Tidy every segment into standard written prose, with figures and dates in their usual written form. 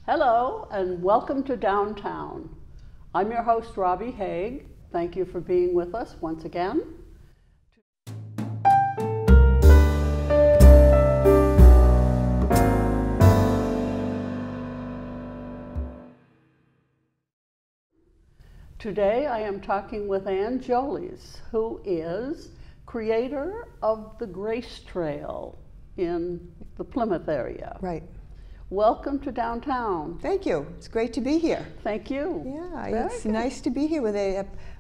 Hello and welcome to Downtown. I'm your host, Robbie Haig. Thank you for being with us once again. Today I am talking with Ann Jolies, who is creator of the Grace Trail in the Plymouth area. Right. Welcome to Downtown. Thank you. It's great to be here. Thank you. Yeah, Very it's good. nice to be here with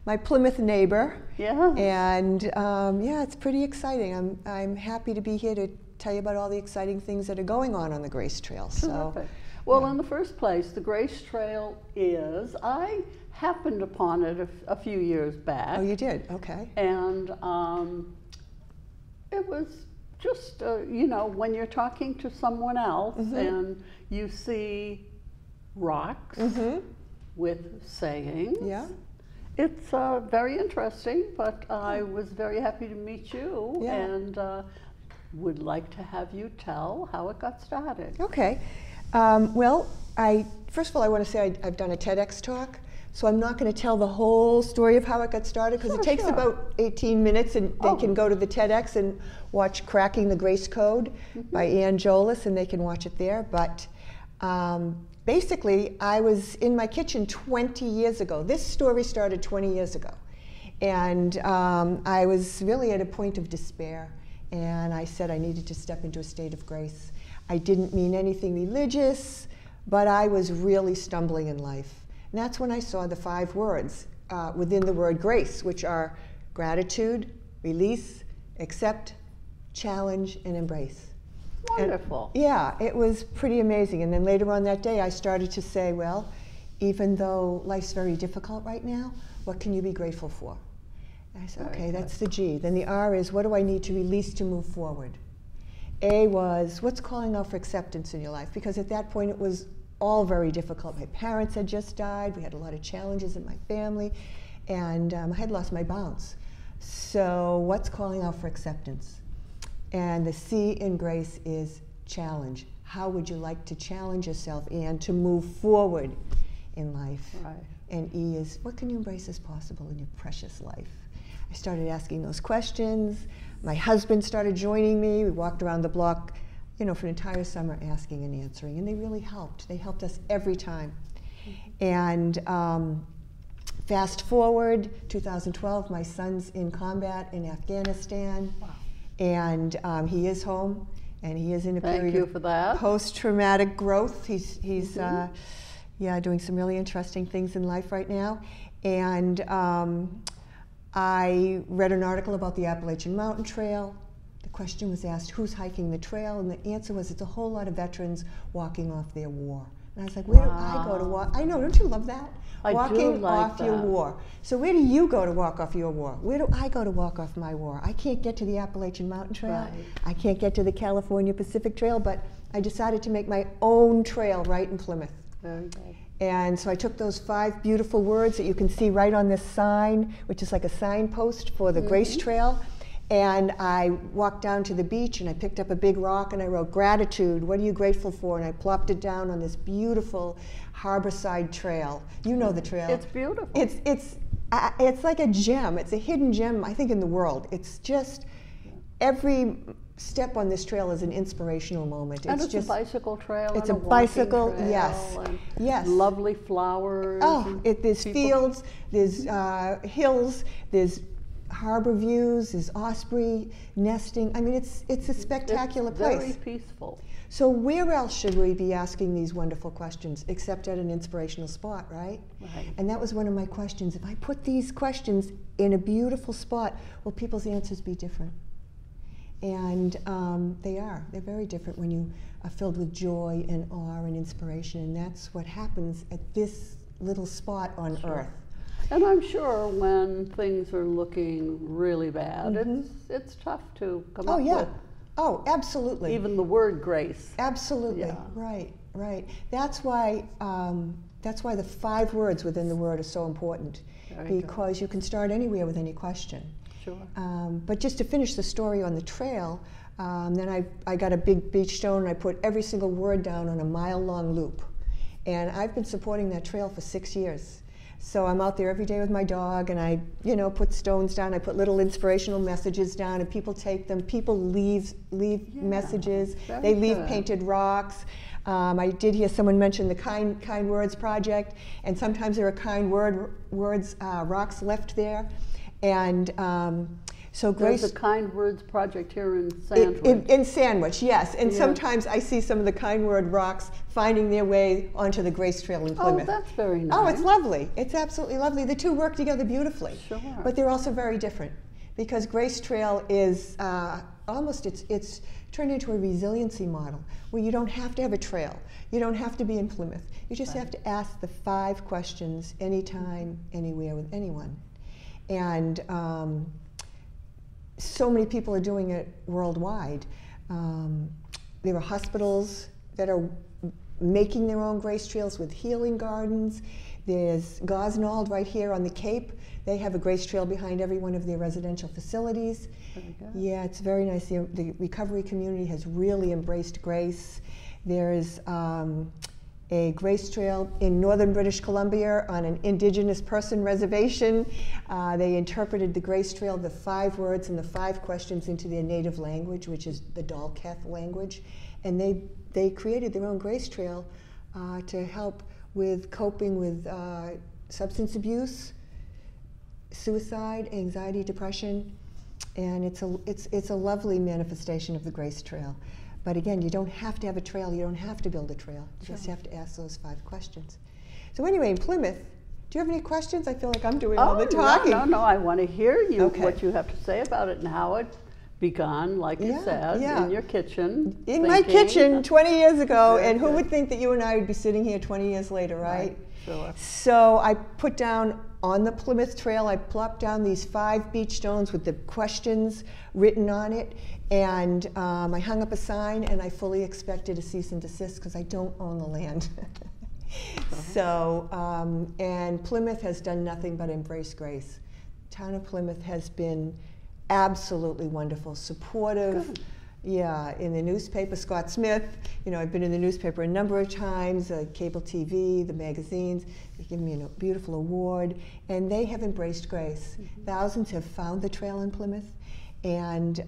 my Plymouth neighbor. Yeah. And yeah, it's pretty exciting. I'm happy to be here to tell you about all the exciting things that are going on the Grace Trail. Terrific. Well, in the first place, the Grace Trail is, I happened upon it a few years back. Oh, you did? Okay. And it was just, you know, when you're talking to someone else and you see rocks with sayings. Yeah. It's very interesting, but I was very happy to meet you and would like to have you tell how it got started. Okay. Well, first of all, I want to say I've done a TEDx talk. So I'm not going to tell the whole story of how it got started because it takes about 18 minutes, and they can go to the TEDx and watch Cracking the Grace Code by Ann Jolies, and they can watch it there. But basically, I was in my kitchen 20 years ago. This story started 20 years ago. And I was really at a point of despair. And I said I needed to step into a state of grace. I didn't mean anything religious, but I was really stumbling in life. And that's when I saw the 5 words within the word grace, which are gratitude, release, accept, challenge, and embrace. Wonderful. And, yeah, it was pretty amazing. And then later on that day, I started to say, well, even though life's very difficult right now, what can you be grateful for? And I said, okay, that's the G. Then the R is, what do I need to release to move forward? A was, what's calling out for acceptance in your life? Because at that point, it was all very difficult. My parents had just died. We had a lot of challenges in my family, and I had lost my bounce. So what's calling out for acceptance? And the C in grace is challenge. How would you like to challenge yourself and to move forward in life? Right. And E is, what can you embrace as possible in your precious life? I started asking those questions. My husband started joining me. We walked around the block, you know, for an entire summer asking and answering, and they really helped. They helped us every time. And fast forward, 2012, my son's in combat in Afghanistan, and he is home, and he is in a period of post-traumatic growth. He's yeah, doing some really interesting things in life right now. And I read an article about the Appalachian Mountain Trail. The question was asked, who's hiking the trail? And the answer was, it's a whole lot of veterans walking off their war. And I was like, where do I go to walk? I know, don't you love that? Walking off your war. So where do you go to walk off your war? Where do I go to walk off my war? I can't get to the Appalachian Mountain Trail. I can't get to the California Pacific Trail, but I decided to make my own trail right in Plymouth. Very good. And so I took those 5 beautiful words that you can see right on this sign, which is like a signpost for the Grace Trail. And I walked down to the beach and I picked up a big rock and I wrote, gratitude, what are you grateful for? And I plopped it down on this beautiful harborside trail. You know the trail. It's beautiful. It's like a gem. It's a hidden gem, I think, in the world. It's just, every step on this trail is an inspirational moment. And it's just a bicycle trail. It's a bicycle, yes. Yes. Lovely flowers. Oh, there's fields, there's hills, there's harbor views, there's osprey nesting. I mean, it's a spectacular place. Very peaceful. So where else should we be asking these wonderful questions except at an inspirational spot, right? Right. And that was one of my questions. If I put these questions in a beautiful spot, will people's answers be different? And they are. They're very different when you are filled with joy and awe and inspiration. And that's what happens at this little spot on Earth. And I'm sure when things are looking really bad, it's tough to come up with. Oh, absolutely. Even the word grace. Absolutely. Yeah. Right, right. That's why the 5 words within the word are so important, because you can start anywhere with any question. Sure. But just to finish the story on the trail, then I got a big beach stone and I put every single word down on a mile-long loop. And I've been supporting that trail for 6 years. So I'm out there every day with my dog, and I, put stones down. I put little inspirational messages down, and people take them. People leave messages. They leave painted rocks. I did hear someone mention the Kind Words Project, and sometimes there are kind words, rocks left there. And so Grace... There's a Kind Words Project here in Sandwich. In Sandwich, yes. And sometimes I see some of the kind word rocks finding their way onto the Grace Trail in Plymouth. Oh, that's very nice. Oh, it's lovely. It's absolutely lovely. The two work together beautifully. Sure. But they're also very different, because Grace Trail is it's turned into a resiliency model where you don't have to have a trail. You don't have to be in Plymouth. You just have to ask the 5 questions anytime, anywhere, with anyone. And so many people are doing it worldwide. There are hospitals that are making their own Grace Trails with healing gardens. There's Gosnold right here on the Cape. They have a Grace Trail behind every one of their residential facilities. Very good. Yeah, it's very nice. The recovery community has really embraced Grace. There's a Grace Trail in northern British Columbia on an Indigenous person reservation. They interpreted the Grace Trail, the 5 words and the 5 questions, into their native language, which is the Dalketh language. And they created their own Grace Trail to help with coping with substance abuse, suicide, anxiety, depression. And it's a lovely manifestation of the Grace Trail. But again, you don't have to have a trail. You don't have to build a trail. You just have to ask those 5 questions. So anyway, in Plymouth, do you have any questions? I feel like I'm doing all the talking. No. I want to hear you, what you have to say about it and how it began, like you said, in your kitchen. In my kitchen 20 years ago. And who would think that you and I would be sitting here 20 years later, right? Sure. So I put down on the Plymouth Trail, I plopped down these 5 beach stones with the questions written on it. And I hung up a sign, and I fully expected a cease and desist because I don't own the land. So, and Plymouth has done nothing but embrace Grace. The town of Plymouth has been absolutely wonderful, supportive. Good. Yeah, in the newspaper, Scott Smith, I've been in the newspaper a number of times, cable TV, the magazines. They've given me a beautiful award, and they have embraced Grace. Thousands have found the trail in Plymouth. And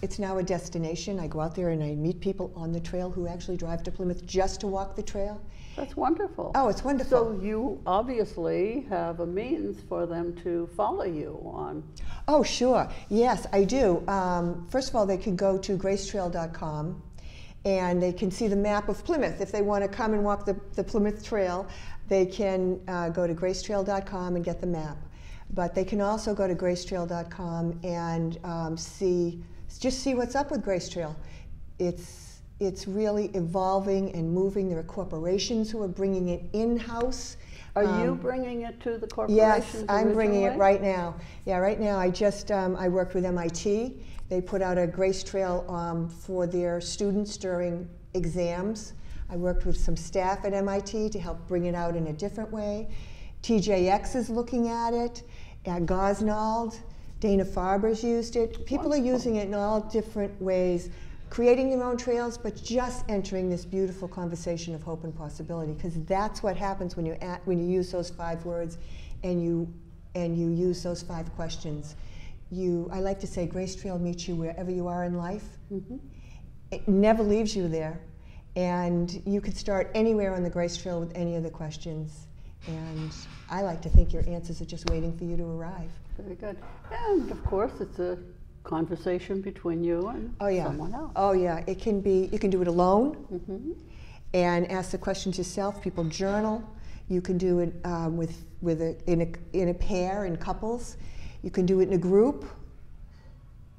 it's now a destination. I go out there and I meet people on the trail who actually drive to Plymouth just to walk the trail. That's wonderful. Oh, it's wonderful. So you obviously have a means for them to follow you on. Oh, sure. Yes, I do. First of all, they can go to gracetrail.com, and they can see the map of Plymouth. If they want to come and walk the Plymouth Trail, they can go to gracetrail.com and get the map. But they can also go to gracetrail.com and see what's up with Grace Trail. It's really evolving and moving. There are corporations who are bringing it in-house. Are you bringing it to the corporations? Yes, I'm bringing it right now. Yeah, right now I worked with MIT. They put out a Grace Trail for their students during exams. I worked with some staff at MIT to help bring it out in a different way. TJX is looking at it. At Gosnold, Dana-Farber's used it. People are using it in all different ways, creating their own trails, but just entering this beautiful conversation of hope and possibility, because that's what happens when you use those 5 words and you use those 5 questions. I like to say Grace Trail meets you wherever you are in life. It never leaves you there. And you could start anywhere on the Grace Trail with any of the questions. And I like to think your answers are just waiting for you to arrive. Very good. And of course, it's a conversation between you and someone else. Oh yeah, it can be. You can do it alone and ask the questions yourself. People journal. You can do it in a pair, in couples. You can do it in a group.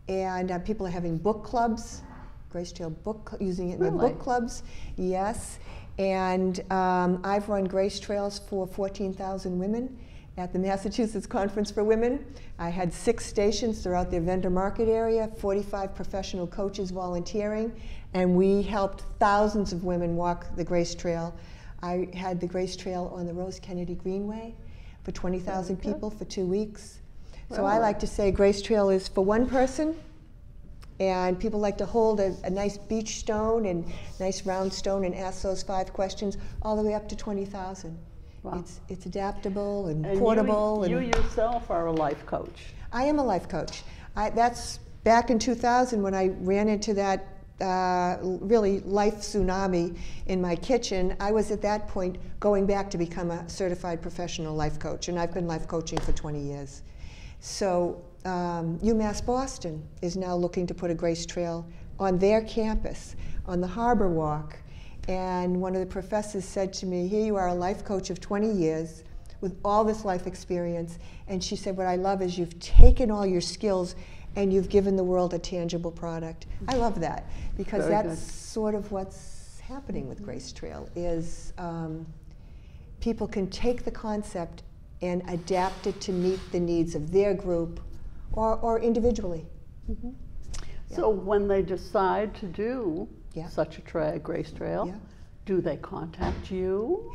And people are having book clubs. Grace Trail using it in their book clubs. Yes. And I've run Grace Trails for 14,000 women at the Massachusetts Conference for Women. I had 6 stations throughout their vendor market area, 45 professional coaches volunteering, and we helped thousands of women walk the Grace Trail. I had the Grace Trail on the Rose Kennedy Greenway for 20,000 people for 2 weeks. So I like to say Grace Trail is for one person, And people like to hold a nice beach stone and nice round stone and ask those 5 questions all the way up to 20,000. Wow. It's adaptable and portable. You yourself are a life coach. I am a life coach. That's back in 2000 when I ran into that really life tsunami in my kitchen. I was at that point going back to become a certified professional life coach, and I've been life coaching for 20 years. So UMass Boston is now looking to put a Grace Trail on their campus, on the Harbor Walk. And one of the professors said to me, here you are, a life coach of 20 years with all this life experience. And she said, what I love is you've taken all your skills and you've given the world a tangible product. I love that, because Very that's good. sort of what's happening with Grace Trail is people can take the concept and adapt it to meet the needs of their group or individually. Mm-hmm. So when they decide to do such a Grace Trail, do they contact you?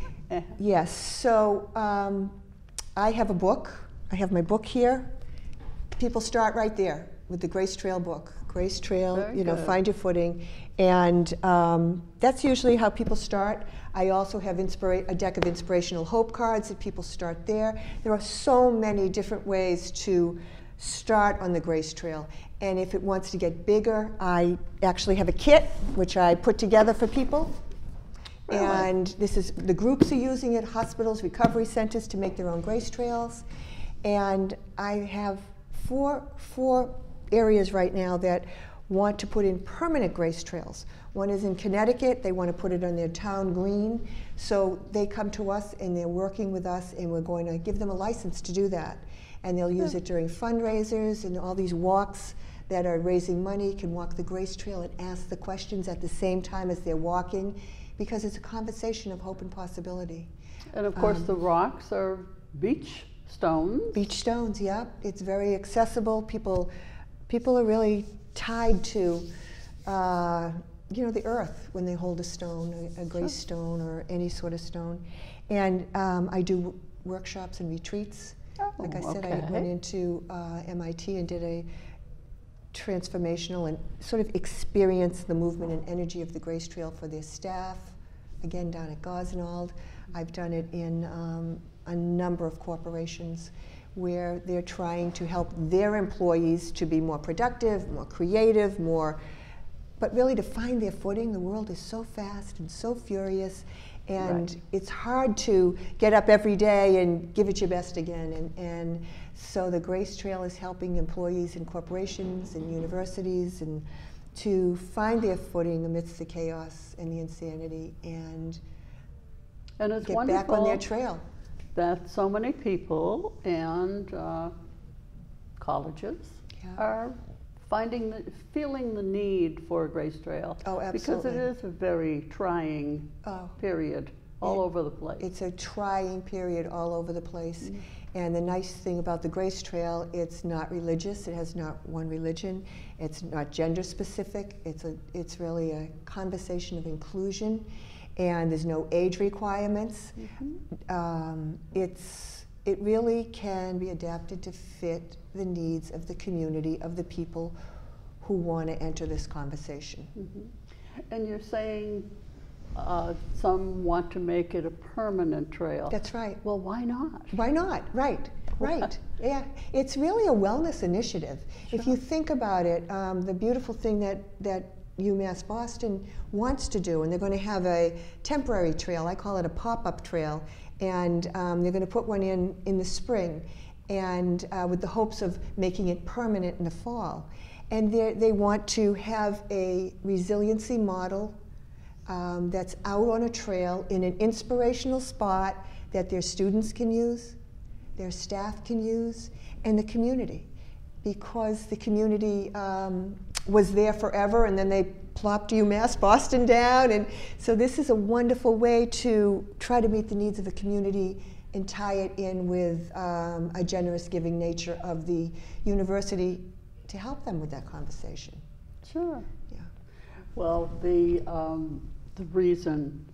Yes, so I have a book. I have my book here. People start right there with the Grace Trail book. Grace Trail, find your footing. And that's usually how people start. I also have a deck of inspirational hope cards that people start there. There are so many different ways to start on the Grace Trail. And if it wants to get bigger, I actually have a kit which I put together for people. Really? And this is, the groups are using it, hospitals, recovery centers, to make their own Grace Trails. And I have four areas right now that want to put in permanent Grace Trails. One is in Connecticut. They want to put it on their town green. So they come to us and they're working with us, and we're going to give them a license to do that. And they'll use it during fundraisers, and all these walks that are raising money can walk the Grace Trail and ask the questions at the same time as they're walking, because it's a conversation of hope and possibility. And of course the rocks are beach stones. Beach stones, yeah. It's very accessible. People are really tied to the earth when they hold a stone, a Grace stone or any sort of stone. And I do workshops and retreats. Like I said, I went into MIT and did a transformational and sort of experienced the movement and energy of the Grace Trail for their staff. Again, down at Gosnold. I've done it in a number of corporations where they're trying to help their employees to be more productive, more creative, but really to find their footing. The world is so fast and so furious, and it's hard to get up every day and give it your best again. And so the Grace Trail is helping employees in corporations and universities and to find their footing amidst the chaos and the insanity and it's get back on their trail. That so many people and colleges are feeling the need for a Grace Trail. Oh, absolutely. Because it is a very trying period all over the place. It's a trying period all over the place. And the nice thing about the Grace Trail, it's not religious. It has not one religion. It's not gender specific. It's really a conversation of inclusion, and there's no age requirements. It really can be adapted to fit the needs of the community, of the people who want to enter this conversation. And you're saying some want to make it a permanent trail. That's right. Well, why not? Why not? Right. Yeah, it's really a wellness initiative. If you think about it, the beautiful thing that UMass Boston wants to do, and they're going to have a temporary trail, I call it a pop-up trail, and they're going to put one in the spring, and with the hopes of making it permanent in the fall. And they want to have a resiliency model that's out on a trail in an inspirational spot that their students can use, their staff can use, and the community. Because the community was there forever, and then they plopped UMass Boston down. And so this is a wonderful way to try to meet the needs of the community and tie it in with a generous giving nature of the university to help them with that conversation. Sure. Yeah. Well, the reason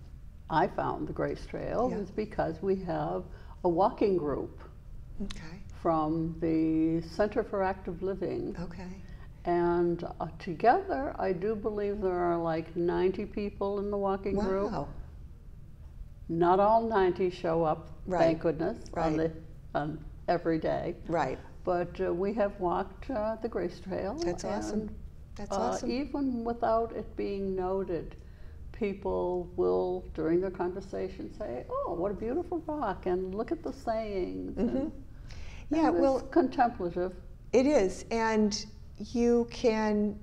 I found the Grace Trail is because we have a walking group from the Center for Active Living. And together, I do believe there are like 90 people in the walking group. Wow. Not all 90 show up, Right. thank goodness, Right. on every day. Right. But we have walked the Grace Trail. That's awesome. And, That's awesome. even without it being noted, people will, during their conversation, say, "Oh, what a beautiful rock, and look at the sayings." Mm-hmm. And it's well, contemplative. it is, and you can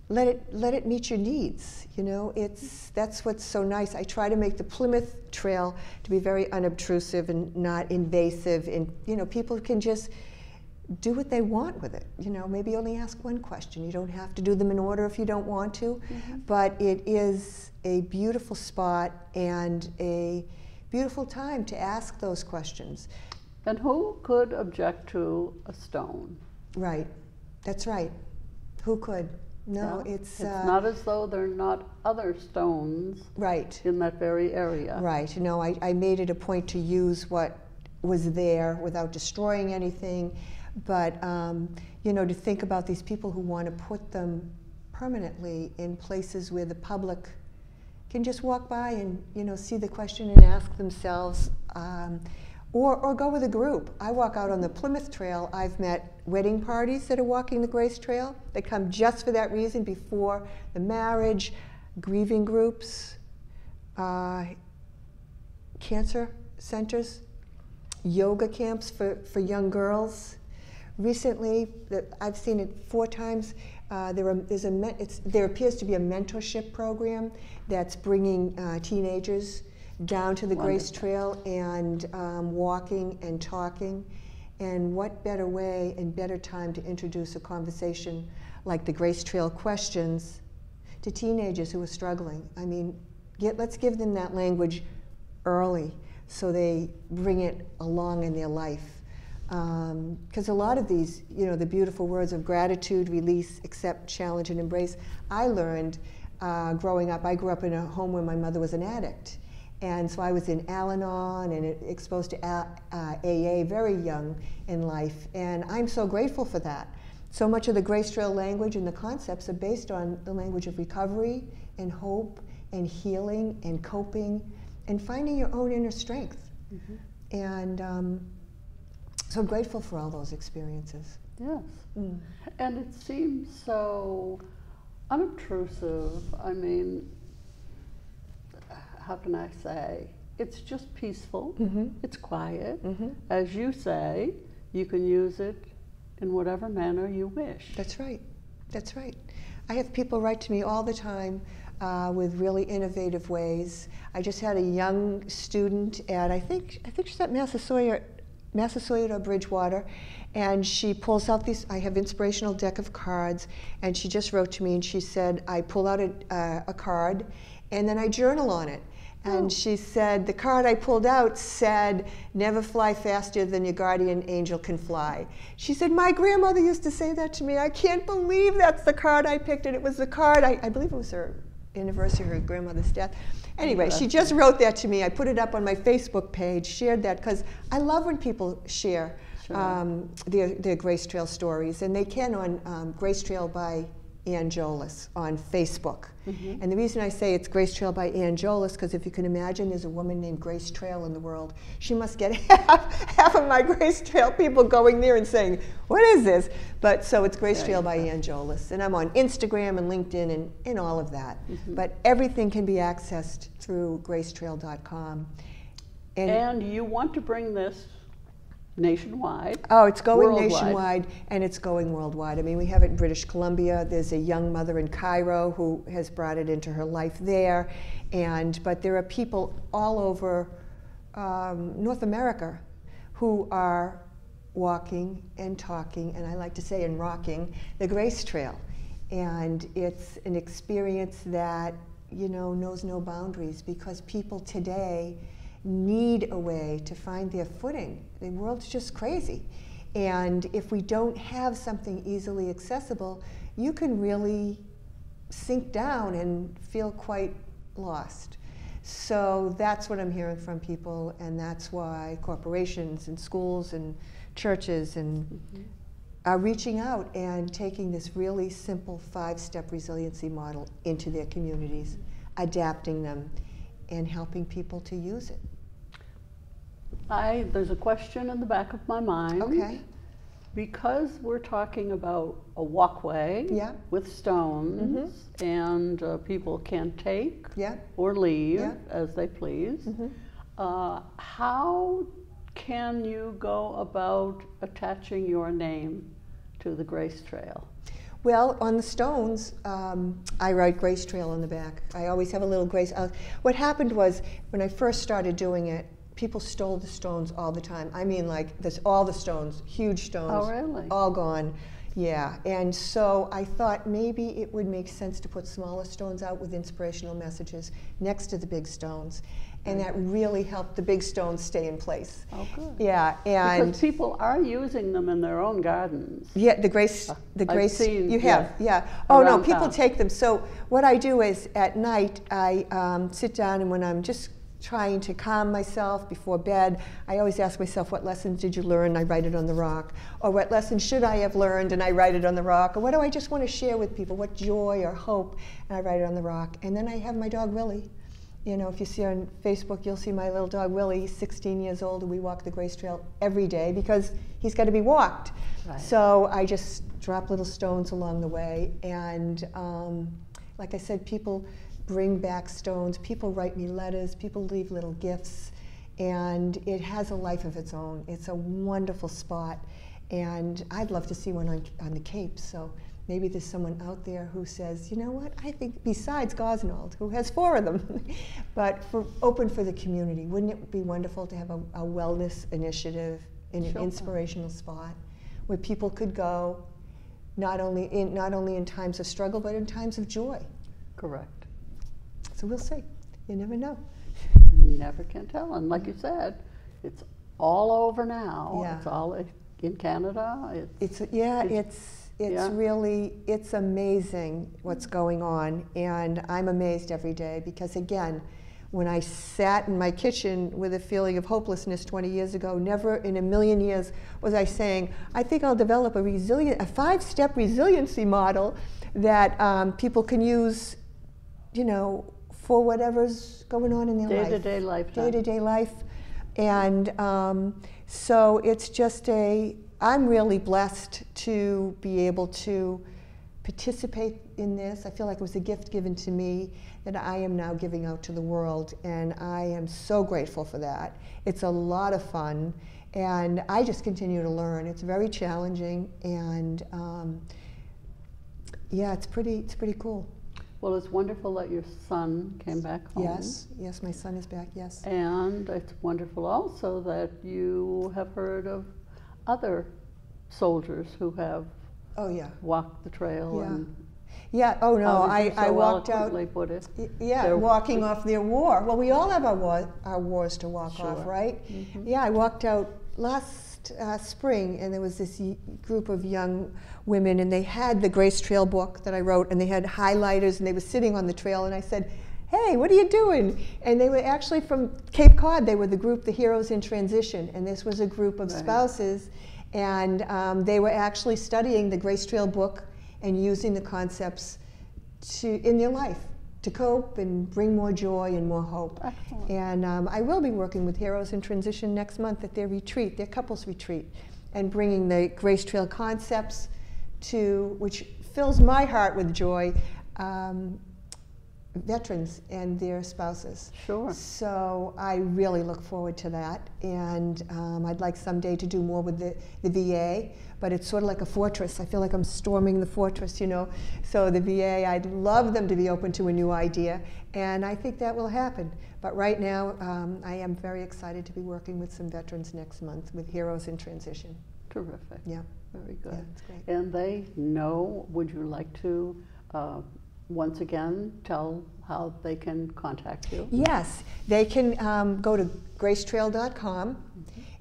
let it meet your needs. You know, that's what's so nice. I try to make the Plymouth Trail to be very unobtrusive and not invasive, and people can just do what they want with it. Maybe only ask one question. You don't have to do them in order if you don't want to, but it is a beautiful spot and a beautiful time to ask those questions. And who could object to a stone? Right. That's right. Who could? No, Yeah. it's not as though there are not other stones right in that very area. Right. I made it a point to use what was there without destroying anything, but to think about these people who want to put them permanently in places where the public can just walk by and see the question and ask themselves, or go with a group. I walk out on the Plymouth Trail. I've met wedding parties that are walking the Grace Trail. They come just for that reason, before the marriage, grieving groups, cancer centers, yoga camps for young girls. Recently, I've seen it 4 times. There appears to be a mentorship program that's bringing teenagers down to the Grace Trail and walking and talking. And what better way and better time to introduce a conversation like the Grace Trail questions to teenagers who are struggling. I mean, let's give them that language early so they bring it along in their life. Because a lot of these, the beautiful words of gratitude, release, accept, challenge, and embrace, I learned growing up. I grew up in a home where my mother was an addict. And so I was in Al-Anon and exposed to AA very young in life. And I'm so grateful for that. So much of the Grace Trail language and the concepts are based on the language of recovery and hope and healing and coping and finding your own inner strength. And so I'm grateful for all those experiences. Yes. And it seems so unobtrusive. I mean, how can I say? It's just peaceful. It's quiet. As you say, you can use it in whatever manner you wish. That's right. That's right. I have people write to me all the time with really innovative ways. I just had a young student at, I think she's at Massasoit or Bridgewater, and she pulls out these, I have inspirational deck of cards, and she just wrote to me and she said, I pull out a card and then I journal on it. And she said, the card I pulled out said, never fly faster than your guardian angel can fly. She said, my grandmother used to say that to me. I can't believe that's the card I picked, and it was the card, I believe it was her anniversary of her grandmother's death. Anyway, she just wrote that to me. I put it up on my Facebook page, shared that, because I love when people share their Grace Trail stories, and they can on Grace Trail by Ann Jolis on Facebook. And the reason I say it's Grace Trail by Ann Jolis, because if you can imagine there's a woman named Grace Trail in the world, she must get half of my Grace Trail people going there and saying, what is this? But so it's Grace Trail by Ann Jolis. And I'm on Instagram and LinkedIn and all of that. But everything can be accessed through gracetrail.com. And you want to bring this nationwide? Oh, it's going worldwide. Nationwide, and it's going worldwide. I mean, we have it in British Columbia. There's a young mother in Cairo who has brought it into her life there. But there are people all over North America who are walking and talking, and I like to say and rocking, the Grace Trail. And it's an experience that, knows no boundaries, because people today need a way to find their footing. The world's just crazy. And if we don't have something easily accessible, you can really sink down and feel quite lost. So that's what I'm hearing from people, and that's why corporations and schools and churches and are reaching out and taking this really simple 5-step resiliency model into their communities, adapting them, and helping people to use it. There's a question in the back of my mind. Okay. Because we're talking about a walkway Yeah. with stones, and people can take or leave as they please, how can you go about attaching your name to the Grace Trail? Well, on the stones, I write Grace Trail on the back. I always have a little Grace. What happened was, when I first started doing it, people stole the stones all the time. I mean, like, all the stones, huge stones. Oh, really? All gone. Yeah, and so I thought maybe it would make sense to put smaller stones out with inspirational messages next to the big stones. And that really helped the big stones stay in place. Oh, good. Yeah, and because people are using them in their own gardens. yeah, the Grace, I've seen, you have, yeah. Oh no, around people town. take them. So what I do is at night I sit down, and when I'm just trying to calm myself before bed, I always ask myself, what lessons did you learn? I write it on the rock. Or what lesson should I have learned? And I write it on the rock. Or what do I just want to share with people? What joy or hope? And I write it on the rock. And then I have my dog Willie. You know, if you see on Facebook, you'll see my little dog Willie. He's 16 years old, and we walk the Grace Trail every day because he's got to be walked. Right. So I just drop little stones along the way. And like I said, people bring back stones. People write me letters. People leave little gifts. And it has a life of its own. It's a wonderful spot. And I'd love to see one on the Cape. So maybe there's someone out there who says, you know what, I think besides Gosnold, who has 4 of them, but open for the community. Wouldn't it be wonderful to have a wellness initiative in an inspirational spot where people could go not only in times of struggle, but in times of joy? Correct. So we'll see. You never know. You never can tell. And like you said, it's all over now. Yeah. It's all in Canada. It's really, it's amazing what's going on, and I'm amazed every day because, again, when I sat in my kitchen with a feeling of hopelessness 20 years ago, never in a million years was I saying, I think I'll develop a 5-step resiliency model that people can use, you know, for whatever's going on in their life. Day-to-day life. Day-to-day life. And so it's just I'm really blessed to be able to participate in this. I feel like it was a gift given to me that I am now giving out to the world, and I am so grateful for that. It's a lot of fun, and I just continue to learn. It's very challenging, and yeah, it's pretty cool. Well, it's wonderful that your son came back home. Yes, my son is back, yes. And it's wonderful also that you have heard of other soldiers who have walked the trail. And oh no, I walked out. Put it. Walking off their war. Well, we all have our wars to walk off, right? Mm-hmm. Yeah, I walked out last spring, and there was this group of young women, and they had the Grace Trail book that I wrote, and they had highlighters, and they were sitting on the trail, and I said, hey, what are you doing? And they were actually from Cape Cod. They were the group, the Heroes in Transition, and this was a group of spouses, and they were actually studying the Grace Trail book and using the concepts in their life to cope and bring more joy and more hope. Excellent. And I will be working with Heroes in Transition next month at their retreat, their couples retreat, and bringing the Grace Trail concepts which fills my heart with joy, veterans and their spouses. Sure. So I really look forward to that, and I'd like someday to do more with the VA, but it's sort of like a fortress. I feel like I'm storming the fortress, you know. So the VA, I'd love them to be open to a new idea, and I think that will happen. But right now, I am very excited to be working with some veterans next month with Heroes in Transition. Terrific. Yeah. Very good. Yeah, that's great. And they know, would you like to once again tell how they can contact you? Yes, they can go to gracetrail.com,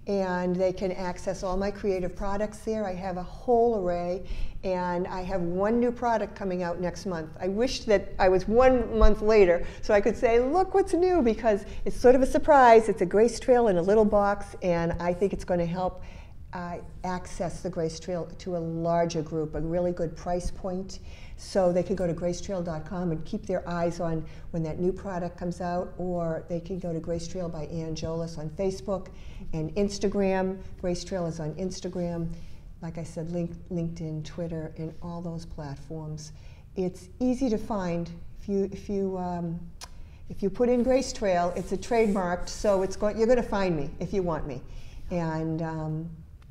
and they can access all my creative products there. I have a whole array, and I have one new product coming out next month. I wish that I was 1 month later so I could say, look what's new, because it's sort of a surprise. It's a Grace Trail in a little box, and I think it's going to help access the Grace Trail to a larger group, a really good price point. So they could go to gracetrail.com and keep their eyes on when that new product comes out, or they can go to Grace Trail by Ann Jolis on Facebook and Instagram. Grace Trail is on Instagram. Like I said, LinkedIn, Twitter, and all those platforms. It's easy to find. If you put in Grace Trail, it's a trademarked, so you're going to find me if you want me. And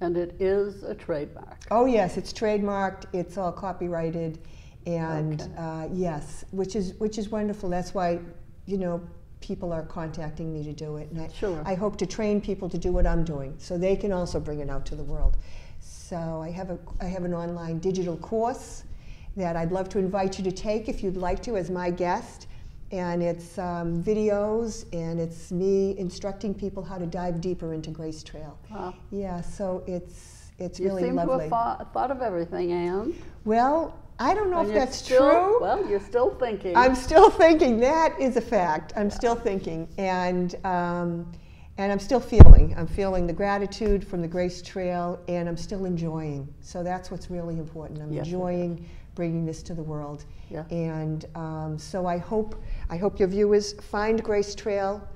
it is a trademark. Oh yes, it's trademarked. It's all copyrighted, and yes, which is wonderful. That's why, people are contacting me to do it, and I hope to train people to do what I'm doing, so they can also bring it out to the world. So I have an online digital course that I'd love to invite you to take if you'd like to as my guest. And it's videos, and it's me instructing people how to dive deeper into Grace Trail. Wow. Yeah, so it's really lovely. You seem to have thought of everything, Anne. Well, I don't know if that's true. Well, you're still thinking. I'm still thinking. That is a fact. I'm still thinking, and I'm still feeling. I'm feeling the gratitude from the Grace Trail, and I'm still enjoying. So that's what's really important. I'm enjoying bringing this to the world. Yeah. And so I hope your viewers find Grace Trail,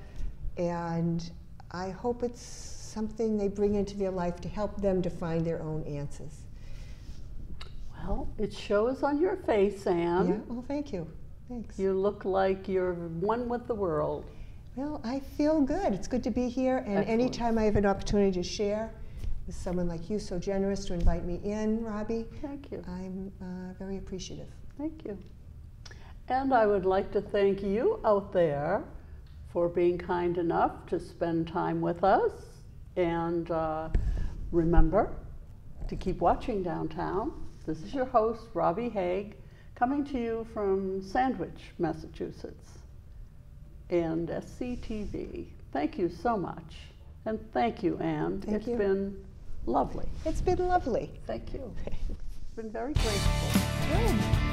and I hope it's something they bring into their life to help them to find their own answers. Well, it shows on your face, Anne. Yeah, well, thank you. Thanks. You look like you're one with the world. Well, I feel good. It's good to be here, and anytime I have an opportunity to share with someone like you, so generous to invite me in, Robbie. Thank you. I'm very appreciative. Thank you. And I would like to thank you out there for being kind enough to spend time with us. And remember to keep watching Downtown. This is your host, Robbie Haig, coming to you from Sandwich, Massachusetts, and SCTV. Thank you so much. And thank you, Anne. Thank you. It's been lovely. It's been lovely. Thank you. It's been very grateful. Good.